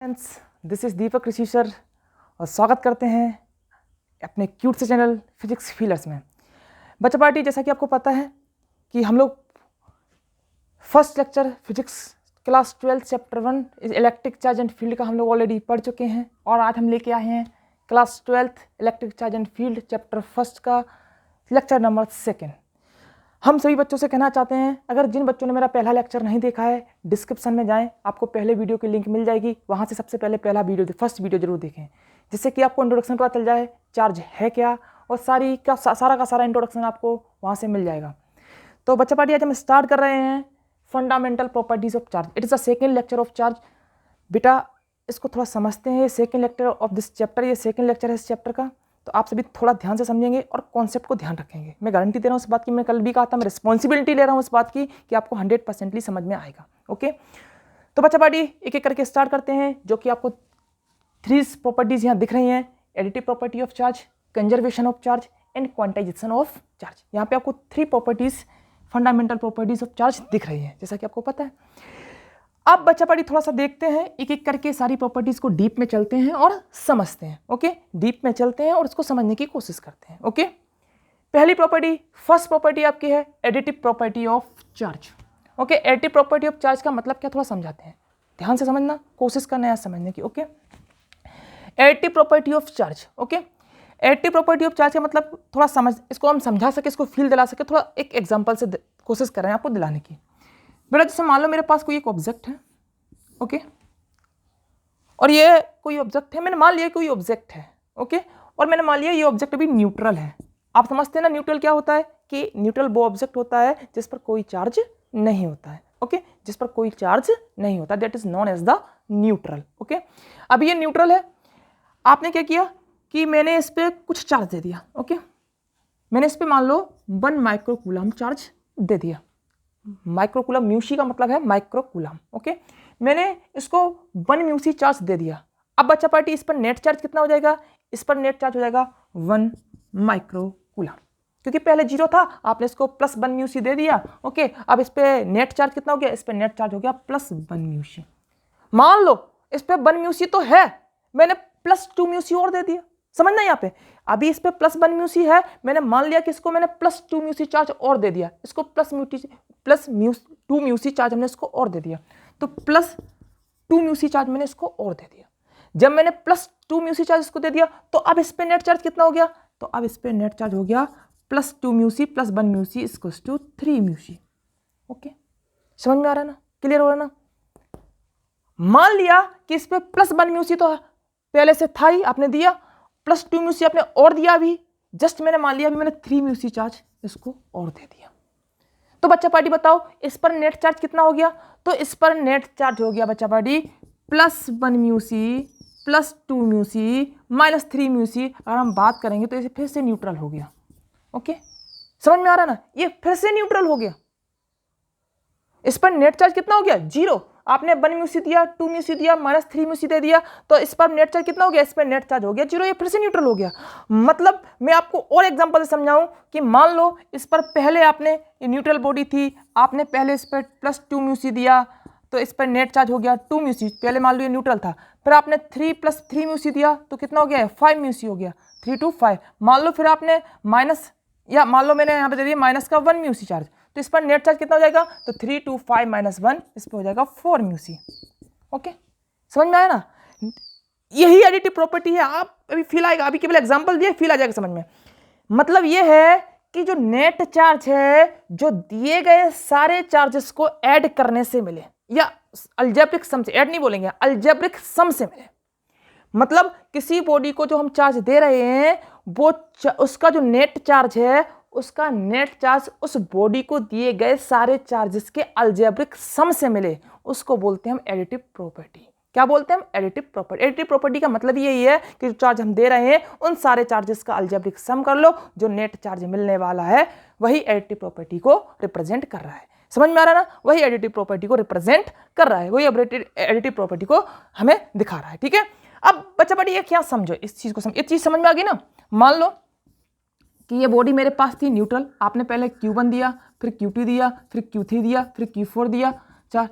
Friends, this is Deepak Rishi sir और स्वागत करते हैं अपने क्यूट से चैनल फिजिक्स फीलर्स में। बच्चा पार्टी, जैसा कि आपको पता है कि हम लोग first lecture physics class 12 chapter 1 electric charge and field का हम लोग ऑलरेडी पढ़ चुके हैं और आज हम लेके आए हैं class 12 electric charge and field chapter first का लेक्चर नंबर 2। हम सभी बच्चों से कहना चाहते हैं, अगर जिन बच्चों ने मेरा पहला लेक्चर नहीं देखा है, डिस्क्रिप्शन में जाएं, आपको पहले वीडियो की लिंक मिल जाएगी, वहां से सबसे पहले फर्स्ट वीडियो जरूर देखें, जिससे कि आपको इंट्रोडक्शन पता चल जाए चार्ज है क्या, और सारा का सारा इंट्रोडक्शन आपको वहां से मिल जाएगा। तो बच्चा पार्टी, आज हम स्टार्ट कर रहे हैं fundamental properties of charge. It is the second lecture of charge. बेटा, इसको थोड़ा समझते हैं। ये second lecture of this chapter, ये सेकेंड लेक्चर है इस चैप्टर का, तो आप सभी थोड़ा ध्यान से समझेंगे और कॉन्सेप्ट को ध्यान रखेंगे। मैं गारंटी दे रहा हूँ इस बात की, मैं कल भी कहा था, मैं रिस्पॉन्सिबिलिटी ले रहा हूँ इस बात की कि आपको 100% समझ में आएगा। ओके, तो बच्चा पार्टी एक एक करके स्टार्ट करते हैं, जो कि आपको 3 प्रॉपर्टीज यहाँ दिख रही हैं: additive property of charge, conservation of charge and quantization of charge. यहाँ पे आपको 3 properties, fundamental properties of charge दिख रही हैं, जैसा कि आपको पता है। अब बच्चा पार्टी थोड़ा सा देखते हैं, एक एक करके सारी प्रॉपर्टीज को डीप में चलते हैं और समझते हैं। ओके, डीप में चलते हैं और इसको समझने की कोशिश करते हैं। ओके, पहली प्रॉपर्टी, फर्स्ट प्रॉपर्टी आपकी है additive property of charge. Okay, additive property of charge का मतलब क्या, थोड़ा समझाते हैं, ध्यान से समझना, कोशिश करना है समझने की। Okay, additive property of charge. Okay, additive property of charge का मतलब थोड़ा समझ, इसको हम समझा सके, इसको फील दिला सके, थोड़ा एक एग्जाम्पल से कोशिश कर रहे हैं आपको दिलाने की। बेटा, जैसे मान लो मेरे पास कोई एक ऑब्जेक्ट है, ओके, और ये कोई ऑब्जेक्ट है, मैंने मान लिया कोई ऑब्जेक्ट है, ओके, और मैंने मान लिया ये ऑब्जेक्ट अभी न्यूट्रल है। आप समझते हैं ना न्यूट्रल क्या होता है, कि न्यूट्रल वो ऑब्जेक्ट होता है जिस पर कोई चार्ज नहीं होता है। ओके, जिस पर कोई चार्ज नहीं होता, that is known as the neutral. Okay, अब ये न्यूट्रल है, आपने क्या किया कि मैंने इस पर कुछ चार्ज दे दिया। ओके, मैंने इस पर मान लो 1 माइक्रोकूलम चार्ज दे दिया। माइक्रोकूलम, म्यूसी का मतलब है माइक्रोकूलम। ओके, मैंने इसको 1 म्यूसी चार्ज दे दिया। अब बच्चा पार्टी, इस पर नेट चार्ज कितना हो जाएगा, इस पर नेट चार्ज हो जाएगा 1 माइक्रोकूलम, क्योंकि पहले 0 था, आपने इसको +1 म्यूसी दे दिया। ओके, अब इस पर नेट चार्ज कितना हो गया, इस पर नेट चार्ज हो गया +1 म्यूसी। मान लो इस पर 1 म्यूसी तो है, मैंने +2 म्यूसी और दे दिया। समझना यहाँ पे, अभी इस पे +1 म्यूसी है, मैंने मान लिया कि इसको मैंने +2 म्यूसी चार्ज और दे दिया, इसको +2 म्यूसी चार्ज हमने इसको और दे दिया, तो +2 म्यूसी चार्ज मैंने इसको और दे दिया। जब मैंने +2 म्यूसी चार्ज इसको दे दिया, तो अब इस पे नेट चार्ज कितना हो गया, तो अब इस पे नेट चार्ज हो गया +2 mu C +1 mu C equals to 3 mu C. Okay, समझ में आ रहा है ना, क्लियर हो रहा है ना। मान लिया कि इस पे +1 म्यूसी तो पहले से था ही, आपने दिया, +2 म्यूसी आपने और दिया, अभी जस्ट मैंने मान लिया अभी मैंने 3 म्यूसी चार्ज इसको और दे दिया। तो बच्चा पार्टी बताओ इस पर नेट चार्ज कितना हो गया, तो इस पर नेट चार्ज हो गया बच्चा पार्टी +1 म्यूसी +2 म्यूसी -3 म्यूसी। अगर हम बात करेंगे तो इसे फिर से न्यूट्रल हो गया। ओके, समझ में आ रहा है ना, ये फिर से न्यूट्रल हो गया। इस पर नेट चार्ज कितना हो गया, 0। आपने 1 म्यूसी दिया, 2 म्यूसी दिया, -3 म्यूसी दे दिया, तो इस पर नेट चार्ज कितना हो गया, इस पर नेट चार्ज हो गया 0, ये फिर से न्यूट्रल हो गया। मतलब मैं आपको और एग्जांपल से समझाऊं कि मान लो इस पर पहले आपने न्यूट्रल बॉडी थी, आपने पहले इस पर +2 म्यूसी दिया, तो इस पर नेट चार्ज हो गया 2 म्यूसी, पहले मान लो ये न्यूट्रल था, फिर आपने 3 + 3 म्यूसी दिया, तो कितना हो गया, 5 म्यूसी हो गया, 3 to 5। मान लो फिर आपने मान लो मैंने यहाँ पे दे दिया -1 म्यूसी चार्ज, तो इस पर नेट चार्ज कितना हो जाएगा, तो 3 to 5 - 1 इस पर हो जाएगा 4 म्यूसी। ओके, समझ में आया ना, यही एडिटिव प्रॉपर्टी है। आप अभी फील आएगा, अभी केवल एग्जांपल दिया, फील आ जाएगा समझ में। मतलब ये है कि जो नेट चार्ज है, जो दिए गए सारे चार्जेस को ऐड करने से मिले, या अलजेब्रिक सम से, ऐड नहीं बोलेंगे, अलजेब्रिक सम से मिले। मतलब किसी बॉडी को जो हम चार्ज दे रहे हैं, वो उसका जो नेट चार्ज है, उसका नेट चार्ज उस बॉडी को दिए गए सारे चार्जेस के अलजेब्रिक सम से मिले, उसको बोलते हैं हम एडिटिव प्रॉपर्टी। क्या बोलते हैं हम, एडिटिव प्रॉपर्टी। एडिटिव प्रॉपर्टी का मतलब यही है कि जो चार्ज हम दे रहे हैं, उन सारे चार्जेस का अलजेब्रिक सम कर लो, जो नेट चार्ज मिलने वाला है वही एडिटिव प्रॉपर्टी को रिप्रेजेंट कर रहा है। समझ में आ रहा है ना, वही एडिटिव प्रॉपर्टी को रिप्रेजेंट कर रहा है, वही एडिटिव प्रॉपर्टी को हमें दिखा रहा है। ठीक है, अब बच्चा पार्टी ये क्या समझो, इस चीज को ये चीज समझ में आ गई ना। मान लो कि ये बॉडी मेरे पास थी न्यूट्रल, आपने पहले Q1 दिया, फिर Q2 दिया, फिर Q3 दिया, फिर Q4 दिया, 4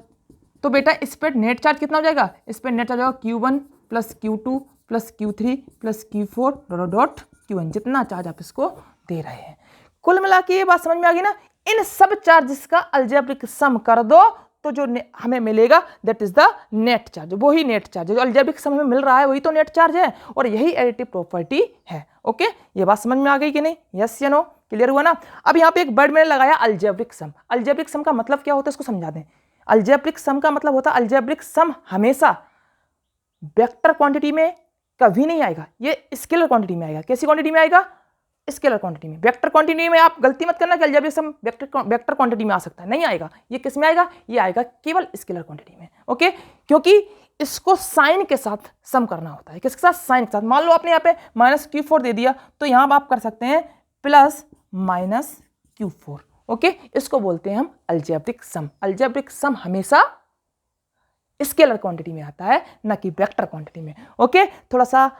तो बेटा इस पर नेट चार्ज कितना हो जाएगा, इस पर नेट चार्ज होगा Q1 plus Q2 plus Q3 plus Q4 dot Q1, जितना चार्ज आप इसको दे रहे हैं। कुल मिला के ये बात समझ में आ गई ना। इन सब चार्जेस का अलजेब्रिक सम कर दो तो जो हमें मिलेगा that is the net charge. वही नेट चार्ज जो अलजेब्रिक सम हमें मिल रहा है वही तो नेट चार्ज है, और यही एडिटिव प्रॉपर्टी है। ओके, ये बात समझ में आ गई कि नहीं? यस या नो? क्लियर हुआ ना? अब यहाँ पे एक वर्ड मैंने लगाया अलजेब्रिक सम। अलजेब्रिक सम का मतलब क्या होता है इसको समझा दें। अलजेब्रिक सम का मतलब होता है अलजेब्रिक सम हमेशा वेक्टर क्वांटिटी में कभी नहीं आएगा, ये स्केलर क्वांटिटी में आएगा। कैसी क्वांटिटी में आएगा? स्केलर क्वांटिटी में। वेक्टर क्वांटिटी में आप गलती मत करना कि अलजेब्रिक सम वेक्टर क्वांटिटी में आ सकता है, नहीं आएगा। ये किस में आएगा? ये आएगा केवल स्केलर क्वांटिटी में। ओके, क्योंकि इसको साइन के साथ सम करना होता है। किसके साथ? साइन के साथ। मान लो आपने यहाँ पे -Q4 दे दिया तो यहाँ आप कर सकते हैं प्लस माइनस Q4। ओके, इसको बोलते हैं हम अलजेब्रिक सम। अलजेब्रिक सम हमेशा स्केलर क्वांटिटी में आता है, ना कि वेक्टर क्वांटिटी में। ओके, थोड़ा सा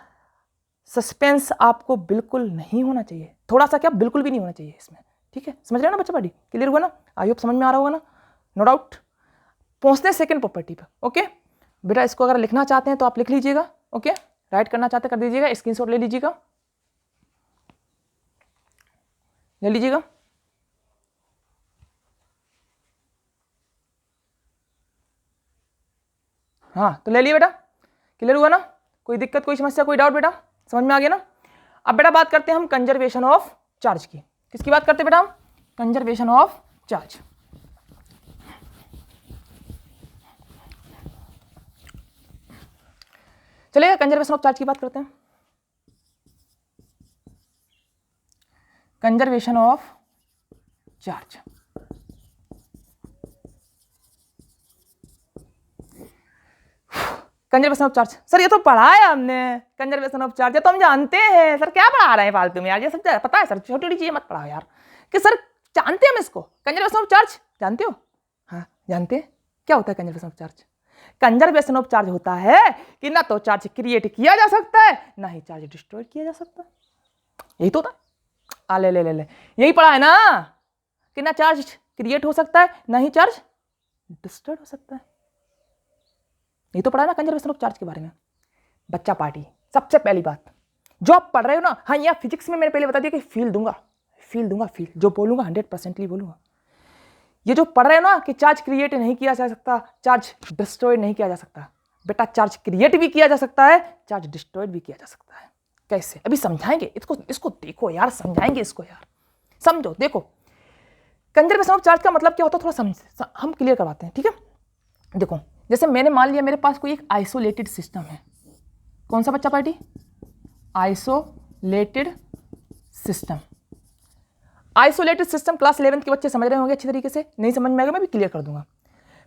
सस्पेंस आपको बिल्कुल नहीं होना चाहिए, थोड़ा सा क्या, बिल्कुल भी नहीं होना चाहिए इसमें। ठीक है, समझ रहे हो ना बच्चा पार्टी? क्लियर हुआ ना? आई होप समझ में आ रहा होगा ना? No doubt. पहुंचते हैं सेकंड प्रॉपर्टी पर। ओके बेटा, इसको अगर लिखना चाहते हैं तो आप लिख लीजिएगा। ओके, राइट करना चाहते कर दीजिएगा, स्क्रीनशॉट ले लीजिएगा, ले लीजिएगा। हाँ तो ले लिए बेटा। क्लियर हुआ ना? कोई दिक्कत, कोई समस्या, कोई डाउट बेटा? समझ में आ गया ना? अब बेटा बात करते हैं हम कंजर्वेशन ऑफ चार्ज की। किसकी बात करते हैं बेटा हम? Conservation of charge. चलिए कंजर्वेशन ऑफ चार्ज की बात करते हैं। Conservation of charge. Conservation of charge, sir ये तो पढ़ा है हमने। कंजर्वेशन ऑफ चार्ज तो हम जानते हैं सर, क्या पढ़ा रहे हैं फालतू में यार? ये सब पता है सर, छोटी छोटी चीजें मत पढ़ाओ यार। कि सर जानते हैं हम इसको, कंजर्वेशन ऑफ चार्ज जानते हो? हाँ जानते हैं। क्या होता है conservation of charge? Conservation of charge होता है कि ना तो चार्ज क्रिएट किया जा सकता है, ना ही चार्ज डिस्ट्रॉय किया जा सकता है। यही तो होता है। ले ले ले ले, यही पढ़ा है ना कि ना चार्ज क्रिएट हो सकता है, ना ही चार्ज डिस्ट्रॉय हो सकता है। ये तो पढ़ा है ना कंजर्वेशन ऑफ चार्ज के बारे में। बच्चा पार्टी, सबसे पहली बात जो आप पढ़ रहे हो ना, हाँ यहाँ फिजिक्स में मैंने पहले बता दिया कि फील दूंगा, फील जो बोलूंगा 100% बोलूंगा। ये जो पढ़ रहे हो ना कि चार्ज क्रिएट नहीं किया जा सकता, चार्ज डिस्ट्रॉय नहीं किया जा सकता, बेटा चार्ज क्रिएट भी किया जा सकता है, चार्ज डिस्ट्रॉयड भी किया जा सकता है। कैसे? अभी समझाएंगे इसको देखो यार, समझाएंगे इसको यार, समझो। देखो कंजर्वेशन ऑफ चार्ज का मतलब क्या होता है, थोड़ा हम क्लियर करवाते हैं। ठीक है, देखो जैसे मैंने मान लिया मेरे पास कोई एक आइसोलेटेड सिस्टम है। कौन सा बच्चा party? Isolated system. Isolated system class 11th के बच्चे समझ रहे होंगे अच्छी तरीके से, नहीं समझ में आएगा मैं भी क्लियर कर दूंगा।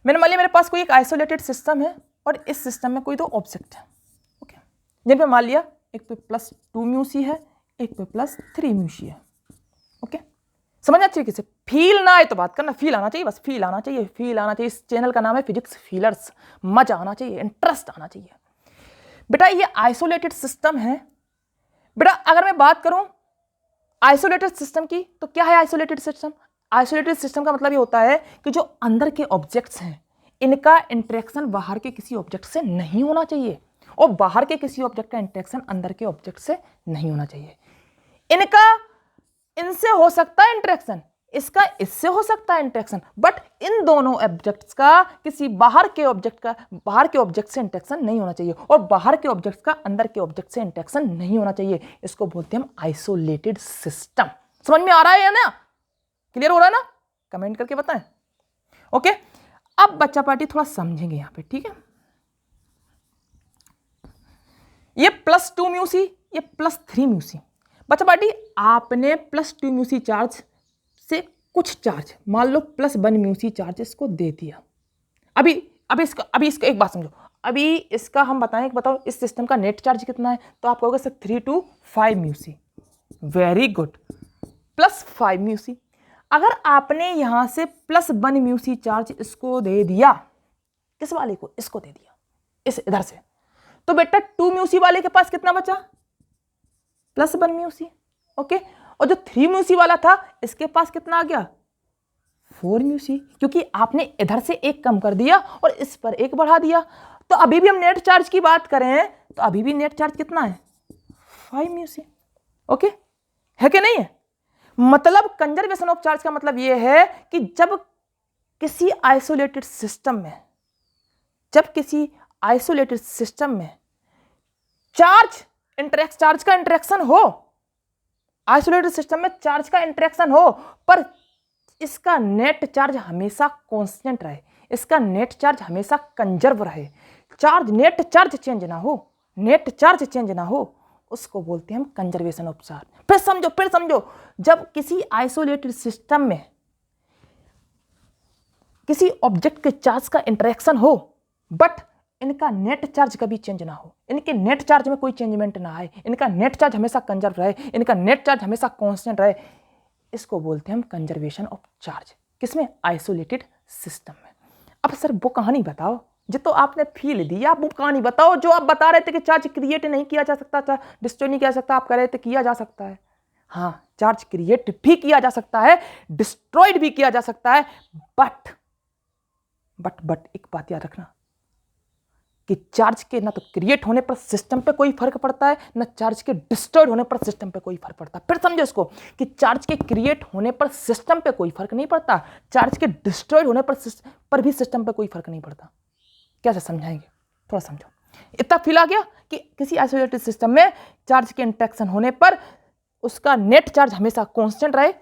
मैंने मान लिया मेरे पास कोई एक आइसोलेटेड सिस्टम है और इस सिस्टम में कोई दो ऑब्जेक्ट है। ओके, जिन पे मान लिया एक पे +2 μc है, एक पे +3 μc है। ओके, समझना चाहिए किसे? फील ना आए तो बात करना, फील आना चाहिए, बस फील आना चाहिए, फील आना चाहिए। इस चैनल का नाम है फिजिक्स फीलर्स। मजा आना चाहिए, इंटरेस्ट आना चाहिए। बेटा ये आइसोलेटेड सिस्टम है। बेटा अगर मैं बात करूं आइसोलेटेड सिस्टम की तो क्या है आइसोलेटेड सिस्टम? आइसोलेटेड सिस्टम का मतलब ये होता है कि जो अंदर के ऑब्जेक्ट्स हैं इनका इंटरेक्शन बाहर के किसी ऑब्जेक्ट से नहीं होना चाहिए, और बाहर के किसी ऑब्जेक्ट का इंटरेक्शन अंदर के ऑब्जेक्ट से नहीं होना चाहिए। इनसे हो सकता है इंटरेक्शन, इसका इससे हो सकता है इंटरेक्शन, बट इन दोनों ऑब्जेक्ट्स का किसी बाहर के ऑब्जेक्ट से इंटरेक्शन नहीं होना चाहिए, और बाहर के ऑब्जेक्ट्स का अंदर के ऑब्जेक्ट से इंटरेक्शन नहीं होना चाहिए। इसको बोलते हैं हम आइसोलेटेड सिस्टम। समझ में आ रहा है ना? क्लियर हो रहा है ना? कमेंट करके बताएं। ओके, अब बच्चा पार्टी थोड़ा समझेंगे यहां पे। ठीक है, ये +2 μc, ये +3 μc। बच्चा पार्टी आपने +2 μc चार्ज से कुछ चार्ज, मान लो +1 μc चार्ज इसको दे दिया। अभी इसको एक बात समझो, अभी इसका हम बताओ इस सिस्टम का नेट चार्ज कितना है, तो आप कहोगे sir 3 to 5 μc। Very good, +5 μc। अगर आपने यहां से +1 μc चार्ज इसको दे दिया, किस वाले को? इसको दे दिया, इस इधर से, तो बेटा 2 μc वाले के पास कितना बचा? +1 μc। ओके, और जो 3 μc वाला था इसके पास कितना आ गया? 4 म्यू सी, क्योंकि आपने इधर से एक कम कर दिया और इस पर एक बढ़ा दिया। तो अभी भी हम नेट चार्ज की बात करें तो अभी भी नेट चार्ज कितना है, 5 म्यू सी। ओके, है कि नहीं है? मतलब कंजर्वेशन ऑफ चार्ज का मतलब यह है कि जब किसी आइसोलेटेड सिस्टम में चार्ज का इंटरेक्शन हो, आइसोलेटेड सिस्टम में चार्ज का इंटरेक्शन हो, पर इसका नेट चार्ज हमेशा कांस्टेंट रहे, इसका नेट चार्ज हमेशा कंजर्व रहे, नेट चार्ज चेंज ना हो, उसको बोलते हैं हम कंजर्वेशन ऑफ चार्ज। फिर समझो, जब किसी आइसोलेटेड सिस्टम में किसी ऑब्जेक्ट के चार्ज का इंटरेक्शन हो बट इनका नेट चार्ज कभी चेंज ना हो, इनके नेट चार्ज में कोई चेंजमेंट ना आए, इनका नेट चार्ज हमेशा कंजर्व रहे, इनका नेट चार्ज हमेशा कांस्टेंट रहे, इसको बोलते हैं हम कंजर्वेशन ऑफ चार्ज। किसमें? आइसोलेटेड सिस्टम में। अब सर वो कहानी बताओ, जो तो आपने फील दी, आप वो कहानी बताओ जो आप बता रहे थे कि चार्ज क्रिएट नहीं किया जा सकता, चार्ज डिस्ट्रॉय नहीं किया जा सकता, आप कह रहे थे किया जा सकता है। हाँ, चार्ज क्रिएट भी किया जा सकता है, डिस्ट्रॉयड भी किया जा सकता है, बट एक बात याद रखना कि चार्ज के ना तो क्रिएट होने पर सिस्टम पे कोई फर्क पड़ता है, ना चार्ज के डिस्ट्रॉयड होने पर सिस्टम पे कोई फर्क पड़ता है। फिर समझो इसको कि चार्ज के क्रिएट होने पर सिस्टम पे कोई फर्क नहीं पड़ता, चार्ज के डिस्ट्रॉयड होने पर भी सिस्टम पे कोई फर्क नहीं पड़ता। कैसे समझाएंगे, थोड़ा समझो। इतना फील आ गया कि किसी आइसोलेटेड सिस्टम में चार्ज के इंटरेक्शन होने पर उसका नेट चार्ज हमेशा कांस्टेंट रहे,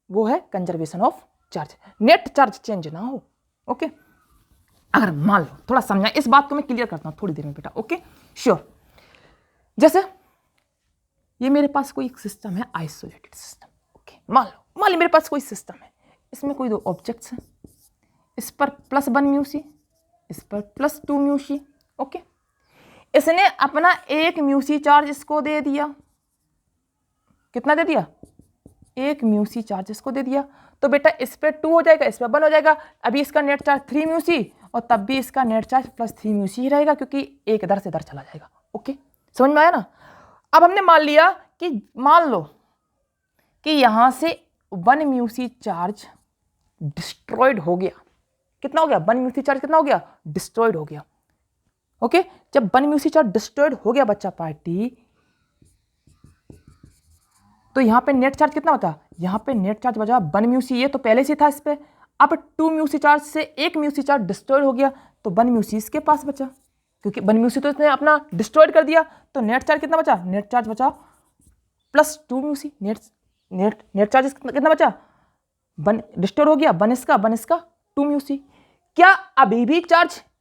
वो है conservation of charge, net charge change ना हो। ओके, अगर मान लो, थोड़ा समझा, इस बात को मैं क्लियर करता हूं थोड़ी देर में बेटा। Okay, sure. जैसे ये मेरे पास कोई सिस्टम है, आइसोलेटेड सिस्टम। ओके, मान लो मेरे पास कोई सिस्टम है, इसमें कोई दो ऑब्जेक्ट्स हैं, इस पर +1 म्यू सी, इस पर +2 म्यू सी। ओके, इसने अपना 1 म्यू सी चार्ज इसको दे दिया। कितना दे दिया? 1 म्यू सी चार्ज इसको दे दिया। तो बेटा इस पर 2 हो जाएगा, इस पर 1 हो जाएगा। अभी इसका नेट चार्ज 3 म्यू सी और तब भी इसका नेट चार्ज +3 म्यू सी ही रहेगा, क्योंकि एक इधर से इधर चला जाएगा। ओके, समझ में आया ना? अब हमने मान लो कि यहां से 1 म्यू सी चार्ज डिस्ट्रॉयड हो गया। कितना हो गया? 1 म्यू सी चार्ज कितना हो गया? डिस्ट्रॉयड हो गया। ओके, जब 1 म्यू सी चार्ज डिस्ट्रॉयड हो गया बच्चा पार्टी, तो यहां पे नेट चार्ज कितना बचा? यहां पे नेट चार्ज बचा 1 म्यू सी, ये तो पहले से था इस पे। अब 2 म्यू सी चार्ज से 1 म्यू सी चार्ज डिस्ट्रॉयड हो गया, तो 1 म्यू सी इसके पास बचा, क्योंकि 1 म्यू सी तो इसने अपना डिस्ट्रॉयड कर दिया। तो नेट चार्ज कितना बचा? नेट चार्ज बचा +2 म्यू सी। नेट चार्ज कितना बचा? 1 डिस्ट्रॉयड हो गया, 1 इसका 2 म्यू सी। क्या अभी भी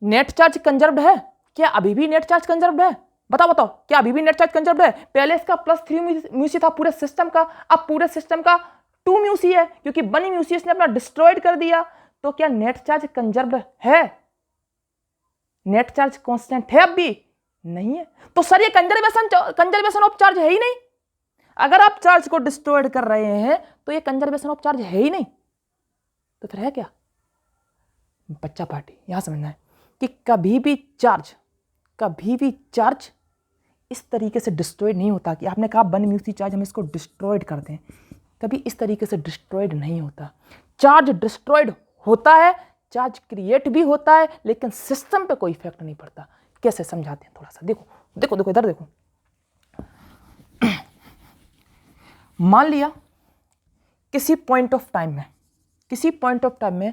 नेट चार्ज कंजर्व्ड है? क्या अभी भी नेट चार्ज कंजर्व्ड है? बताओ, क्या अभी भी नेट चार्ज कंजर्व्ड है? पहले इसका +3 म्यू सी था पूरे सिस्टम का, अब पूरे सिस्टम का 2 म्यू सी है, क्योंकि 1 म्यू सी इसने अपना डिस्ट्रॉयड कर दिया। तो क्या नेट चार्ज कंजर्व्ड है? नेट चार्ज कांस्टेंट है? अब भी नहीं है। तो सर ये कंजर्वेशन ऑफ चार्ज है ही नहीं। अगर आप चार्ज को डिस्ट्रॉयड कर रहे हैं तो ये कंजर्वेशन ऑफ चार्ज है ही नहीं, तो फिर है क्या? बच्चा पार्टी यहां समझना है कि कभी भी चार्ज इस तरीके से डिस्ट्रॉयड नहीं होता कि आपने कहा 1 म्यू सी चार्ज हम इसको डिस्ट्रॉयड कर दें, कभी इस तरीके से डिस्ट्रॉयड नहीं होता। चार्ज डिस्ट्रॉयड होता है, चार्ज क्रिएट भी होता है, लेकिन सिस्टम पे कोई इफेक्ट नहीं पड़ता। कैसे समझाते हैं थोड़ा सा, देखो इधर देखो। मान लिया किसी पॉइंट ऑफ टाइम में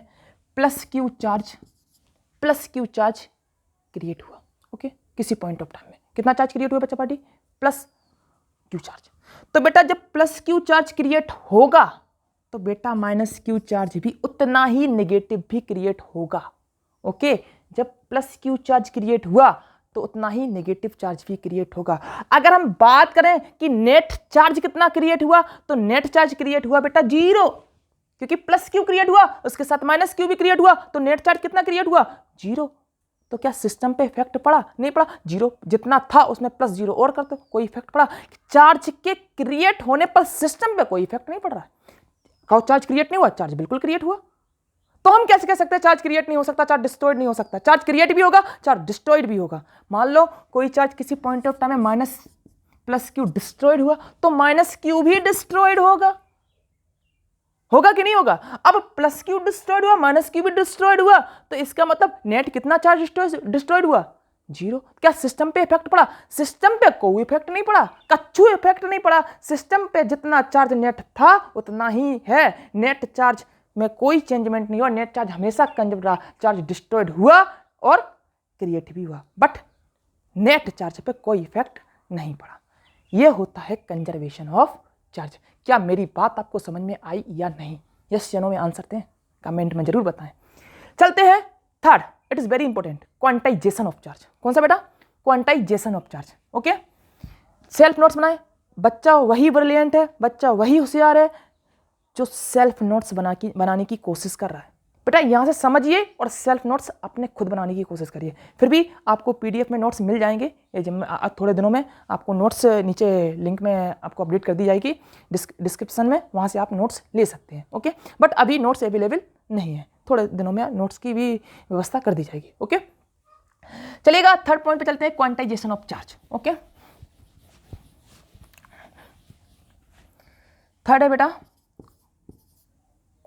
+Q चार्ज क्रिएट हुआ। ओके, किसी पॉइंट ऑफ टाइम में कितना चार्ज क्रिएट हुआ बच्चा पार्टी? +Q charge. तो बेटा जब +Q चार्ज क्रिएट होगा तो बेटा -Q चार्ज भी उतना ही नेगेटिव भी क्रिएट होगा। ओके, जब +Q चार्ज क्रिएट हुआ तो उतना ही नेगेटिव चार्ज भी क्रिएट होगा। अगर हम बात करें कि नेट चार्ज कितना क्रिएट हुआ, तो नेट चार्ज क्रिएट हुआ बेटा 0, क्योंकि +Q क्रिएट हुआ उसके साथ -Q भी क्रिएट हुआ, तो नेट चार्ज कितना क्रिएट हुआ? 0। तो क्या सिस्टम पे इफेक्ट पड़ा? नहीं पड़ा। 0 जितना था उसमें +0 और कर दो, कोई इफेक्ट पड़ा? चार्ज के क्रिएट होने पर सिस्टम पे कोई इफेक्ट नहीं पड़ रहा है। कहो चार्ज क्रिएट नहीं हुआ? चार्ज बिल्कुल क्रिएट हुआ। तो हम कैसे कह सकते हैं चार्ज क्रिएट नहीं हो सकता, चार्ज डिस्ट्रॉयड नहीं हो सकता? चार्ज क्रिएट भी होगा, चार्ज डिस्ट्रॉयड भी होगा। मान लो कोई चार्ज किसी पॉइंट ऑफ टाइम में +Q डिस्ट्रॉयड हुआ, तो -Q भी डिस्ट्रॉयड होगा। होगा कि नहीं होगा? अब प्लस क्यू डिस्ट्रॉयड हुआ, माइनस क्यू भी डिस्ट्रॉयड हुआ, तो इसका मतलब नेट कितना चार्ज डिस्ट्रॉयड हुआ? 0। क्या सिस्टम पे इफेक्ट पड़ा? सिस्टम पे कोई इफेक्ट नहीं पड़ा, कच्छू इफेक्ट नहीं पड़ा। सिस्टम पे जितना चार्ज नेट था उतना ही है। नेट चार्ज में कोई चेंजमेंट नहीं हुआ, नेट चार्ज हमेशा कंजर्व रहा। चार्ज डिस्ट्रॉयड हुआ और क्रिएट भी हुआ, बट नेट चार्ज पे कोई इफेक्ट नहीं पड़ा। यह होता है कंजर्वेशन ऑफ चार्ज। क्या मेरी बात आपको समझ में आई या नहीं? यस या नो में आंसर दें, कमेंट में जरूर बताएं। चलते हैं third, it is very important, quantization of charge. कौन सा बेटा? Quantization of charge. Okay, self notes बनाए। बच्चा वही ब्रिलियंट है, बच्चा वही होशियार है जो सेल्फ नोट्स बनाने की कोशिश कर रहा है। बेटा यहाँ से समझिए और सेल्फ नोट्स अपने खुद बनाने की कोशिश करिए। फिर भी आपको पीडीएफ में नोट्स मिल जाएंगे, थोड़े दिनों में आपको नोट्स नीचे लिंक में आपको अपडेट कर दी जाएगी डिस्क्रिप्शन में, वहाँ से आप नोट्स ले सकते हैं। ओके, बट अभी नोट्स अवेलेबल नहीं है, थोड़े दिनों में नोट्स की भी व्यवस्था कर दी जाएगी। ओके, चलिएगा थर्ड पॉइंट पे चलते हैं, quantization of charge. Okay, third है बेटा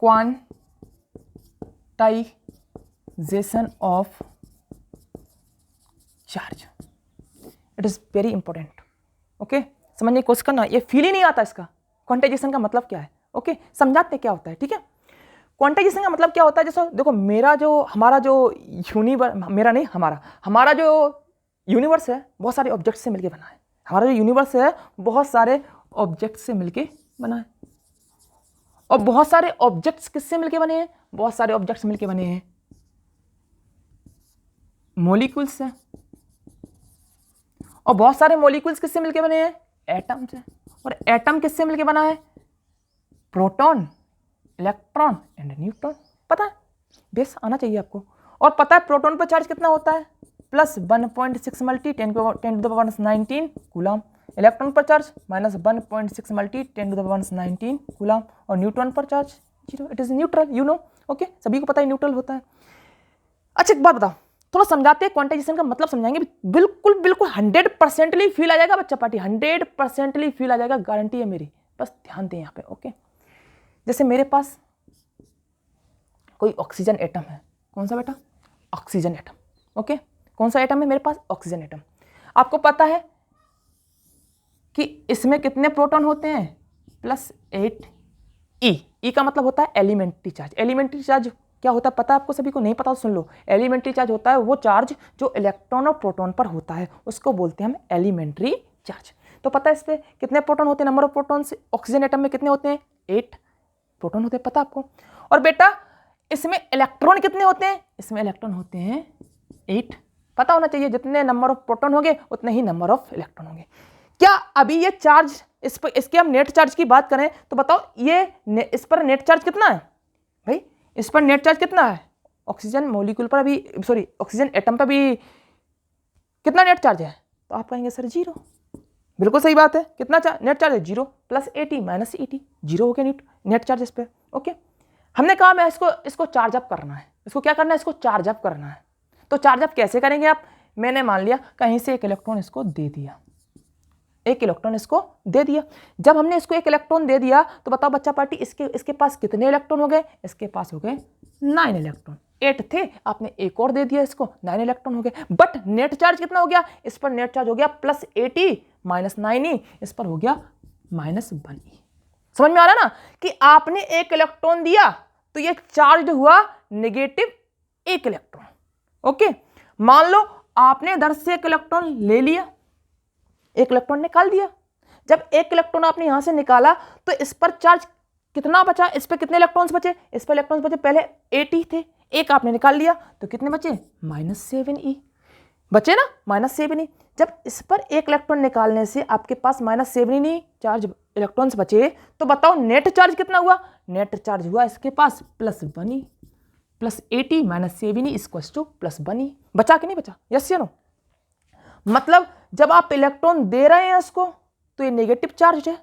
quantization of charge. It is very important. Okay, समझने की कोशिश करना, ये फील ही नहीं आता इसका क्वांटाइजेशन का मतलब क्या है। ओके, समझाते क्या होता है। ठीक है, क्वांटाइजेशन का मतलब क्या होता है? जैसे देखो, हमारा जो यूनिवर्स है बहुत सारे ऑब्जेक्ट से मिलकर बना है। हमारा जो यूनिवर्स है बहुत सारे ऑब्जेक्ट से मिलकर बना है। और बहुत सारे ऑब्जेक्ट्स किससे मिलके बने हैं? बहुत सारे ऑब्जेक्ट्स मिलके बने हैं मॉलिक्यूल्स से। और बहुत सारे मॉलिक्यूल्स किससे मिलके बने हैं? एटम से। और एटम किससे मिलके बना है? Proton, electron and neutron. पता है, बेस आना चाहिए आपको। और पता है प्रोटॉन पर चार्ज कितना होता है? Plus 1.6 multi 10⁻19 coulomb. इलेक्ट्रॉन पर चार्ज माइनस 1.6 मल्टी 10⁻19 कूलम। और न्यूट्रॉन पर charge 0। It is neutral, you know. Okay, सभी को पता है न्यूट्रल होता है। अच्छा एक बात बताओ, थोड़ा समझाते हैं, क्वांटाइजेशन का मतलब समझाएंगे। बिल्कुल बिल्कुल 100% फील आ जाएगा बच्चा पार्टी, 100% फील आ जाएगा, गारंटी है मेरी। बस ध्यान दें यहाँ पे। ओके, जैसे मेरे पास कोई ऑक्सीजन एटम है। कौन सा बेटा? Oxygen atom. ओके, कौन सा एटम है मेरे पास? Oxygen atom. आपको पता है कि इसमें कितने प्रोटॉन होते हैं? +8 ई का मतलब होता है एलिमेंट्री चार्ज। एलिमेंट्री चार्ज क्या होता है पता है आपको सभी को? नहीं पता तो सुन लो। एलिमेंट्री चार्ज होता है वो चार्ज जो इलेक्ट्रॉन और प्रोटॉन पर होता है, उसको बोलते हैं हम एलिमेंट्री चार्ज। तो पता है इस पर कितने प्रोटॉन होते हैं? Number of proton oxygen atom में कितने होते हैं? 8 प्रोटॉन होते हैं, पता आपको? और बेटा इसमें इलेक्ट्रॉन कितने होते हैं? इसमें इलेक्ट्रॉन होते हैं 8। पता होना चाहिए, जितने नंबर ऑफ प्रोटॉन होंगे उतने ही नंबर ऑफ इलेक्ट्रॉन होंगे। क्या अभी ये चार्ज इसके हम नेट चार्ज की बात करें तो बताओ इस पर नेट चार्ज कितना है भाई? इस पर नेट चार्ज कितना है? ऑक्सीजन मॉलिक्यूल पर अभी ऑक्सीजन एटम पर भी कितना नेट चार्ज है? तो आप कहेंगे सर 0। बिल्कुल सही बात है। कितना नेट चार्ज है? 0 + 80 - 80, 0 हो गया नेट चार्ज इस पर। ओके, हमने कहा मैं इसको चार्ज अप करना है। इसको क्या करना है? इसको चार्ज अप करना है। तो चार्ज अप कैसे करेंगे आप? मैंने मान लिया कहीं से एक इलेक्ट्रॉन इसको दे दिया, एक इलेक्ट्रॉन इसको दे दिया। जब हमने इसको एक इलेक्ट्रॉन दे दिया तो बताओ बच्चा पार्टी इसके पास कितने इलेक्ट्रॉन हो गए? इसके पास हो गए 9 इलेक्ट्रॉन। 8 थे, आपने एक और दे दिया इसको, 9 इलेक्ट्रॉन हो गए। बट नेट चार्ज कितना हो गया? इस पर नेट चार्ज हो गया +80 - 9e, इस पर हो गया -1e। समझ में आ रहा ना कि आपने एक इलेक्ट्रॉन दिया तो ये चार्ज हुआ -1 इलेक्ट्रॉन। ओके, मान लो आपने इधर से एक इलेक्ट्रॉन ले लिया, एक इलेक्ट्रॉन निकाल दिया। जब एक इलेक्ट्रॉन आपने यहां से निकाला तो इस पर चार्ज कितना बचा? इस पर कितने इलेक्ट्रॉन्स बचे? इस पर इलेक्ट्रॉन्स बचे पहले 80 थे, एक आपने निकाल लिया तो कितने बचे? -7e बचे ना, -7e। जब इस पर एक इलेक्ट्रॉन निकालने से आपके पास -7e चार्ज इलेक्ट्रॉन्स बचे तो बताओ नेट चार्ज कितना हुआ? नेट चार्ज हुआ इसके पास +1e, +80 - 7e = +1e। बचा कि नहीं बचा? यस या नो? मतलब जब आप इलेक्ट्रॉन दे रहे हैं इसको तो ये नेगेटिव चार्ज है,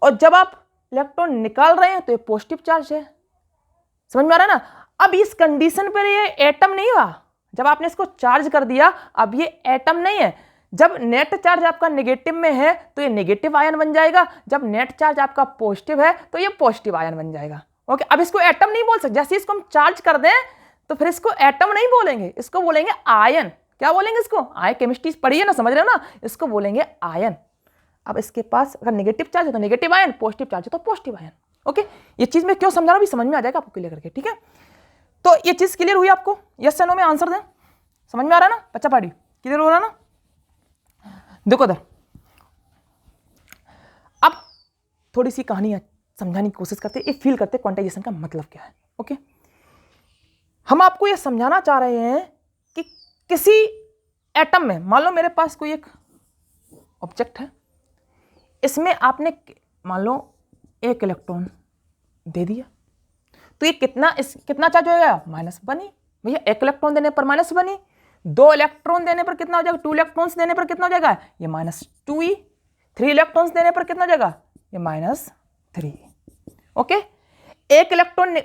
और जब आप इलेक्ट्रॉन निकाल रहे हैं तो ये पॉजिटिव चार्ज है। समझ में आ रहा है ना? अब इस कंडीशन पर ये एटम नहीं हुआ। जब आपने इसको चार्ज कर दिया अब ये एटम नहीं है। जब नेट चार्ज आपका नेगेटिव में है तो ये नेगेटिव आयन बन जाएगा, जब नेट चार्ज आपका पॉजिटिव है तो ये पॉजिटिव आयन बन जाएगा। ओके, अब इसको एटम नहीं बोल सकते, जैसे इसको हम चार्ज कर दें तो फिर इसको एटम नहीं बोलेंगे, इसको बोलेंगे आयन। क्या बोलेंगे इसको? आयन, केमिस्ट्री पढ़ी है ना, समझ रहे हो ना, इसको बोलेंगे आयन। अब इसके पास अगर नेगेटिव चार्ज है तो नेगेटिव आयन, पॉजिटिव चार्ज है तो पॉजिटिव आयन। ओके, ये चीज मैं क्यों समझा रहा हूं भी समझ में आ जाएगा आपको क्लियर करके, ठीक है। तो ये चीज क्लियर हुई आपको? यस या नो में आंसर दें, समझ में आ रहा है ना बच्चा पार्टी, क्लियर हो रहा है ना। देखो इधर, अब थोड़ी सी कहानी समझाने की कोशिश करते, एक फील करते क्वांटाइजेशन का मतलब क्या है। ओके, हम आपको यह समझाना चाह रहे हैं कि किसी एटम में, मान लो मेरे पास कोई एक ऑब्जेक्ट है, इसमें आपने मान लो एक इलेक्ट्रॉन दे दिया, तो ये कितना चार्ज हो जाएगा? -1 ही। भैया एक इलेक्ट्रॉन देने पर -1 ही, 2 इलेक्ट्रॉन देने पर कितना हो जाएगा? 2 इलेक्ट्रॉन्स देने पर कितना हो जाएगा? ये -2e। 3 इलेक्ट्रॉन्स देने पर कितना हो जाएगा? ये -3। ओके, एक इलेक्ट्रॉन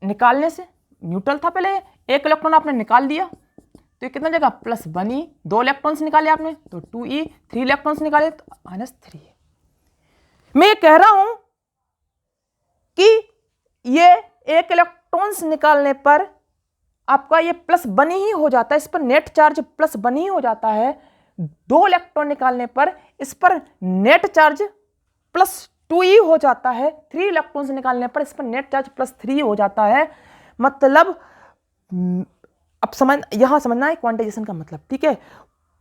निकालने से, न्यूट्रल था पहले, एक इलेक्ट्रॉन आपने निकाल दिया तो ये कितना हो जाएगा? +1e। 2 इलेक्ट्रॉन्स निकाले आपने तो 2e, 3 इलेक्ट्रॉन्स निकाले तो -3। मैं ये कह रहा हूं कि ये एक इलेक्ट्रॉन्स निकालने पर आपका ये +1 ही हो जाता है, इस पर नेट चार्ज +1 ही हो जाता है। 2 इलेक्ट्रॉन निकालने पर इस पर नेट चार्ज +2 ही हो जाता है। 3 इलेक्ट्रॉन्स निकालने पर इस पर नेट चार्ज +3 हो जाता है। मतलब अब यहां समझना है क्वांटाइजेशन का मतलब, ठीक है।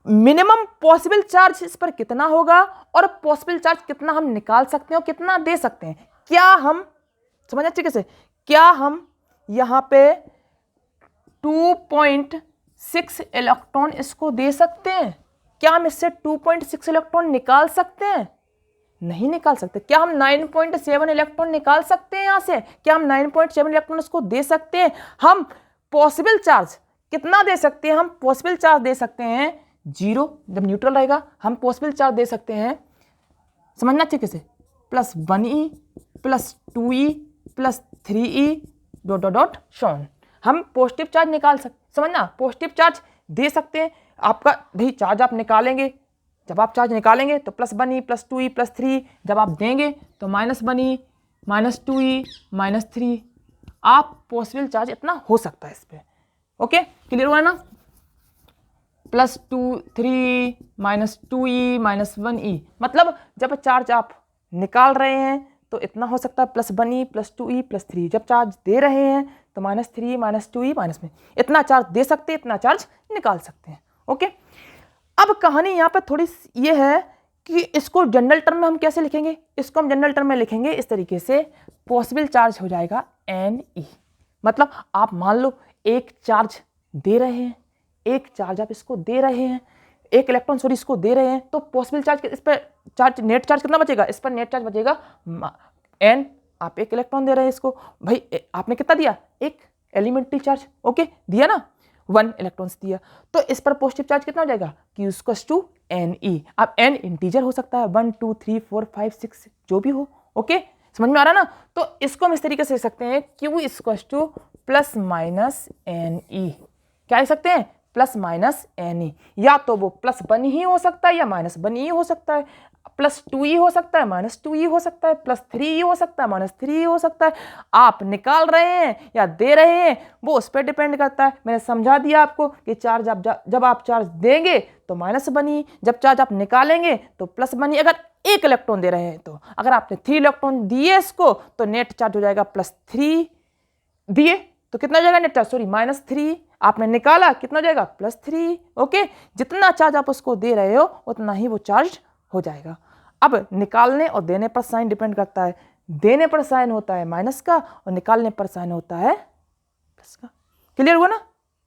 मिनिमम पॉसिबल चार्ज इस पर कितना होगा और पॉसिबल चार्ज कितना हम निकाल सकते हैं और कितना दे सकते हैं। क्या हम समझना अच्छे से, क्या हम यहां पे 2.6 इलेक्ट्रॉन इसको दे सकते हैं? क्या हम इससे 2.6 इलेक्ट्रॉन निकाल सकते हैं? नहीं निकाल सकते। क्या हम 9.7 इलेक्ट्रॉन निकाल सकते हैं यहां से? क्या हम 9.7 इलेक्ट्रॉन इसको दे सकते हैं? हम पॉसिबल चार्ज कितना दे सकते हैं? हम पॉसिबल चार्ज दे सकते हैं 0, जब न्यूट्रल रहेगा हम पॉसिबल चार्ज दे सकते हैं, समझना अच्छे से, +1e, +2e, +3e डॉट शॉन। हम पॉजिटिव चार्ज निकाल सकते, समझना, पॉजिटिव चार्ज दे सकते हैं। आपका भाई चार्ज आप निकालेंगे, जब आप चार्ज निकालेंगे तो +1e, +2e, +3, जब आप देंगे तो -1e, -2e, -3। आप पॉसिबल चार्ज इतना हो सकता है इस पर। ओके, क्लियर हुआ ना? +2, 3, -2e, -1e, मतलब जब चार्ज आप निकाल रहे हैं तो इतना हो सकता है +1e, +2e, +3। जब चार्ज दे रहे हैं तो -3, -2e, -में इतना चार्ज दे सकते हैं, इतना चार्ज निकाल सकते हैं। ओके, अब कहानी यहाँ पे थोड़ी ये है कि इसको जनरल टर्म में हम कैसे लिखेंगे? इसको हम जनरल टर्म में लिखेंगे इस तरीके से, पॉसिबल चार्ज हो जाएगा Ne। मतलब आप मान लो एक चार्ज दे रहे हैं, एक चार्ज आप इसको दे रहे हैं, एक इलेक्ट्रॉन सॉरी इसको दे रहे हैं, तो पॉसिबल चार्ज इस पर चार्ज नेट चार्ज कितना बचेगा? इस पर नेट चार्ज बचेगा n। आप एक इलेक्ट्रॉन दे रहे हैं इसको, भाई आपने कितना दिया? एक एलिमेंट्री चार्ज, ओके दिया ना, 1 इलेक्ट्रॉन्स दिया, तो इस पर पॉजिटिव चार्ज कितना हो जाएगा? Q=Ne। अब n इंटीजर हो सकता है, 1, 2, 3, 4, 5, 6 जो भी हो। ओके, समझ में आ रहा है ना? तो इसको हम इस तरीके से लिख सकते हैं, Q +-Ne। क्या लिख सकते हैं? +-Ne। या तो वो +1 ही हो सकता है या -1 ही हो सकता है, +2e हो सकता है, -2e हो सकता है, +3e हो सकता है, -3e हो सकता है। आप निकाल रहे हैं या दे रहे हैं वो उस पर डिपेंड करता है। मैंने समझा दिया आपको कि चार्ज जब आप चार्ज देंगे तो -1e, जब चार्ज आप निकालेंगे तो +1e। अगर एक इलेक्ट्रॉन दे रहे हैं तो, अगर आपने 3 इलेक्ट्रॉन दिए इसको तो नेट चार्ज हो जाएगा +3, दिए तो कितना हो जाएगा नेट चार्ज? सॉरी -3। आपने निकाला कितना हो जाएगा? +3। ओके, जितना चार्ज आप उसको दे रहे हो उतना ही वो चार्ज हो जाएगा। अब निकालने और देने पर साइन डिपेंड करता है, देने पर साइन होता है माइनस का और निकालने पर साइन होता है प्लस का। क्लियर हुआ ना?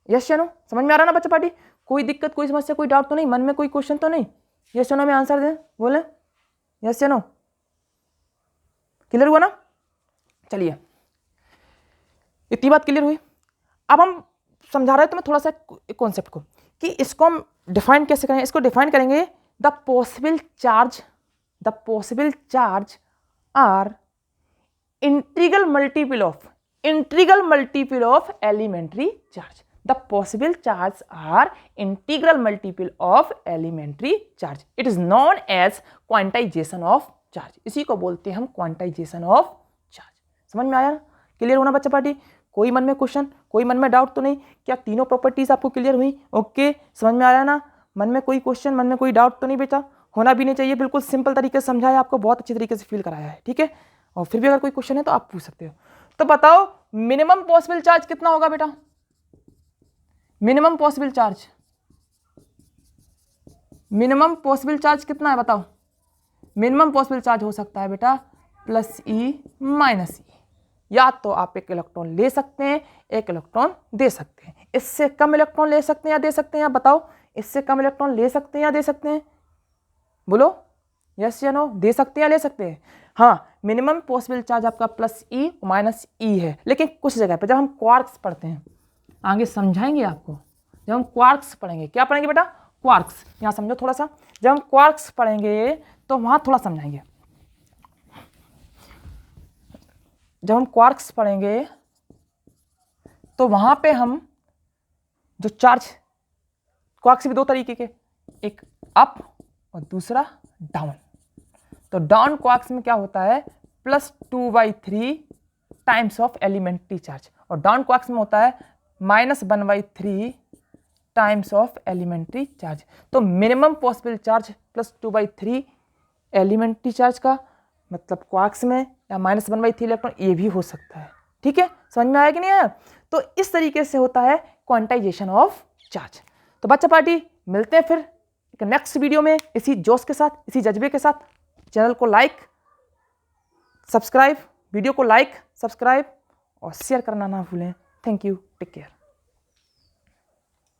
यस या नो? समझ में आ रहा ना बच्चा पार्टी? कोई दिक्कत, कोई समस्या, कोई डाउट तो नहीं, मन में कोई क्वेश्चन तो नहीं? यस या नो में आंसर दें, बोले यस या नो। क्लियर हुआ ना? चलिए, इतनी बात क्लियर हुई। अब हम समझा रहे हैं तुम्हें थोड़ा सा कॉन्सेप्ट को कि इसको हम डिफाइन कैसे करेंगे। इसको डिफाइन करेंगे, the possible charge are integral multiple of elementary charge. The possible charge are integral multiple of elementary charge, it is known as quantization of charge, इसी को बोलते हैं हम क्वांटाइजेशन ऑफ चार्ज। समझ में आया? क्लियर होना बच्चा पार्टी? कोई मन में क्वेश्चन, कोई मन में डाउट तो नहीं? क्या तीनों प्रॉपर्टीज आपको क्लियर हुई? ओके, समझ में आया ना? मन में कोई क्वेश्चन, मन में कोई डाउट तो नहीं बेटा? होना भी नहीं चाहिए, बिल्कुल सिंपल तरीके से समझाया आपको, बहुत अच्छी तरीके से फील कराया है, ठीक है। और फिर भी अगर कोई क्वेश्चन है तो आप पूछ सकते हो। तो बताओ मिनिमम पॉसिबल चार्ज कितना होगा बेटा? Minimum possible charge, minimum possible charge कितना है बताओ? मिनिमम पॉसिबल चार्ज हो सकता है बेटा प्लस ई माइनस ई, या तो आप एक इलेक्ट्रॉन ले सकते हैं, एक इलेक्ट्रॉन दे सकते हैं। इससे कम इलेक्ट्रॉन ले सकते हैं या दे सकते हैं? आप बताओ, इससे कम इलेक्ट्रॉन ले सकते हैं या दे सकते हैं? बोलो यस या नो, दे सकते हैं या ले सकते हैं? हाँ, मिनिमम पॉसिबल चार्ज आपका प्लस ई माइनस ई है, लेकिन कुछ जगह पर जब हम क्वार्क्स पढ़ते हैं, आगे समझाएंगे आपको, जब हम क्वार्क्स पढ़ेंगे, क्या पढ़ेंगे बेटा? क्वार्क्स। यहाँ समझो थोड़ा सा, जब हम क्वार्क्स पढ़ेंगे तो वहाँ थोड़ा समझाएंगे। जब हम क्वार्क्स पढ़ेंगे तो वहाँ पे हम जो चार्ज, क्वार्क्स भी दो तरीके के, एक अप और दूसरा डाउन। तो डाउन क्वार्क्स में क्या होता है? +2/3 टाइम्स ऑफ एलिमेंट्री चार्ज, और डाउन क्वार्क्स में होता है -1/3 टाइम्स ऑफ एलिमेंट्री चार्ज। तो minimum possible charge +2/3 elementary charge का, मतलब क्वार्क्स में, या -1/3 इलेक्ट्रॉन, ये भी हो सकता है, ठीक है। समझ में आया कि नहीं आया? तो इस तरीके से होता है क्वांटाइजेशन ऑफ चार्ज। तो बच्चा पार्टी मिलते हैं फिर एक नेक्स्ट वीडियो में इसी जोश के साथ, इसी जज्बे के साथ। चैनल को लाइक, सब्सक्राइब, वीडियो को लाइक, सब्सक्राइब और शेयर करना ना भूलें। Thank you, take care.